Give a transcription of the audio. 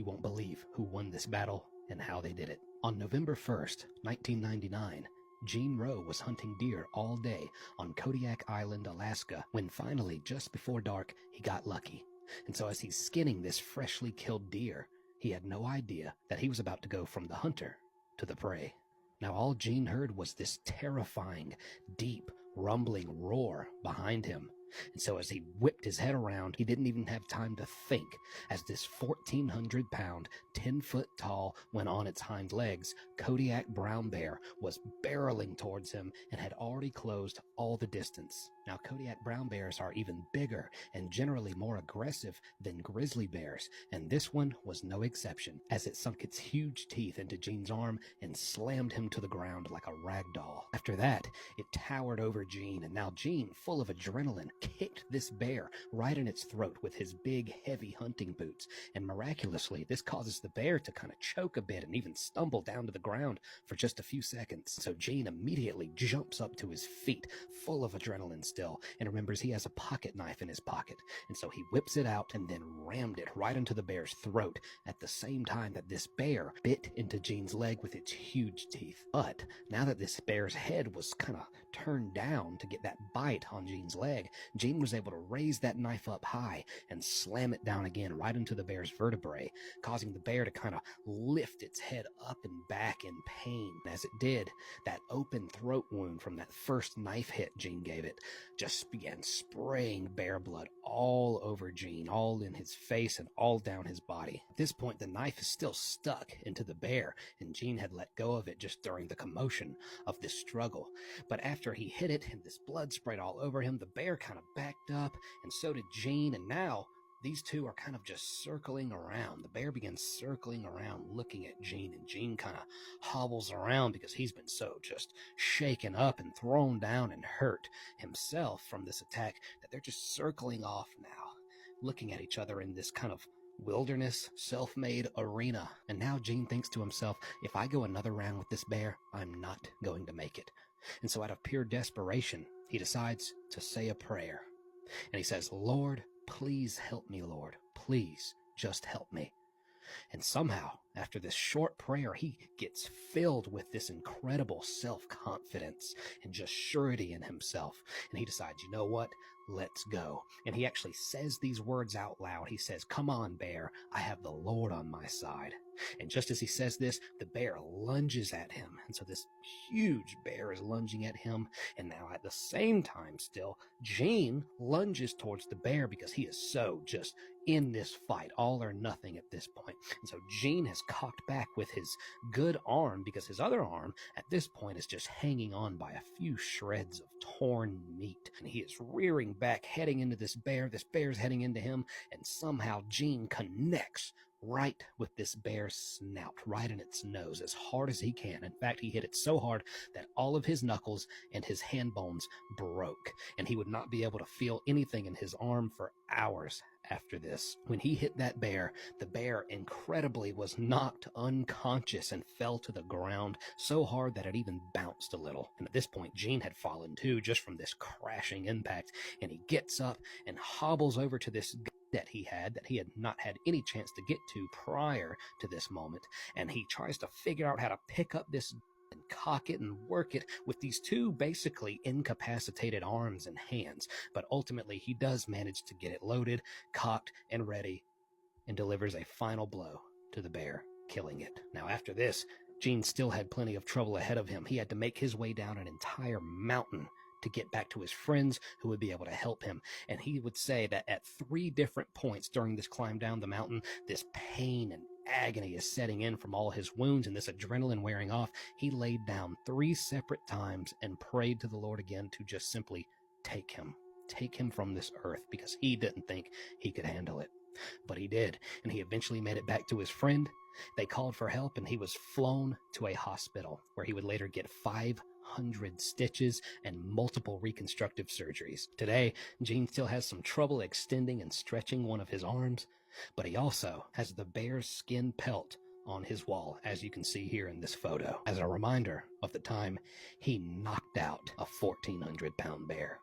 You won't believe who won this battle and how they did it. On November 1st, 1999, Gene Rowe was hunting deer all day on Kodiak Island, Alaska, when finally, just before dark, he got lucky. And so as he's skinning this freshly killed deer, he had no idea that he was about to go from the hunter to the prey. Now all Gene heard was this terrifying, deep, rumbling roar behind him. And so as he whipped his head around, he didn't even have time to think as this 1,400-pound, 10-foot-tall, when on its hind legs, Kodiak brown bear was barreling towards him and had already closed all the distance. Now, Kodiak brown bears are even bigger and generally more aggressive than grizzly bears, and this one was no exception, as it sunk its huge teeth into Gene's arm and slammed him to the ground like a rag doll. After that, it towered over Gene, and now Gene, full of adrenaline, kicked this bear right in its throat with his big, heavy hunting boots, and miraculously, this causes the bear to kind of choke a bit and even stumble down to the ground for just a few seconds. So Gene immediately jumps up to his feet, full of adrenaline still, and remembers he has a pocket knife in his pocket, and so he whips it out and then rammed it right into the bear's throat at the same time that this bear bit into Gene's leg with its huge teeth. But now that this bear's head was kind of turned down to get that bite on Gene's leg, Gene was able to raise that knife up high and slam it down again right into the bear's vertebrae, causing the bear to kind of lift its head up and back in pain. As it did, that open throat wound from that first knife hit Gene gave it just began spraying bear blood all over Gene, all in his face and all down his body. At this point, the knife is still stuck into the bear, and Gene had let go of it just during the commotion of this struggle. But after he hit it and this blood sprayed all over him, the bear kind of backed up, and so did Gene, and now these two are kind of just circling around. The bear begins circling around looking at Gene, and Gene kind of hobbles around because he's been so just shaken up and thrown down and hurt himself from this attack that they're just circling off now, looking at each other in this kind of wilderness, self-made arena. And now Gene thinks to himself, if I go another round with this bear, I'm not going to make it. And so out of pure desperation, he decides to say a prayer. And he says, Lord, please help me, Lord. Please just help me. And somehow, after this short prayer, he gets filled with this incredible self-confidence and just surety in himself. And he decides, you know what? Let's go. And he actually says these words out loud. He says, come on, bear. I have the Lord on my side. And just as he says this, the bear lunges at him. And so this huge bear is lunging at him. And now at the same time still, Gene lunges towards the bear because he is so just in this fight, all or nothing at this point. And so Gene has cocked back with his good arm because his other arm at this point is just hanging on by a few shreds of torn meat. And he is rearing back, heading into this bear. This bear's heading into him. And somehow Gene connects right with this bear's snout, right in its nose, as hard as he can. In fact, he hit it so hard that all of his knuckles and his hand bones broke, and he would not be able to feel anything in his arm for hours after this. When he hit that bear, the bear incredibly was knocked unconscious and fell to the ground so hard that it even bounced a little. And at this point, Gene had fallen too, just from this crashing impact, and he gets up and hobbles over to this that he had not had any chance to get to prior to this moment, and he tries to figure out how to pick up this and cock it and work it with these two basically incapacitated arms and hands. But ultimately he does manage to get it loaded, cocked, and ready, and delivers a final blow to the bear, killing it. Now after this, Gene still had plenty of trouble ahead of him. He had to make his way down an entire mountain to get back to his friends who would be able to help him. And he would say that at 3 different points during this climb down the mountain, this pain and agony is setting in from all his wounds and this adrenaline wearing off. He laid down 3 separate times and prayed to the Lord again to just simply take him from this earth, because he didn't think he could handle it. But he did, and he eventually made it back to his friend. They called for help, and he was flown to a hospital where he would later get 500 stitches and multiple reconstructive surgeries. Today, Gene still has some trouble extending and stretching one of his arms, but he also has the bear's skin pelt on his wall, as you can see here in this photo, as a reminder of the time he knocked out a 1,400-pound bear.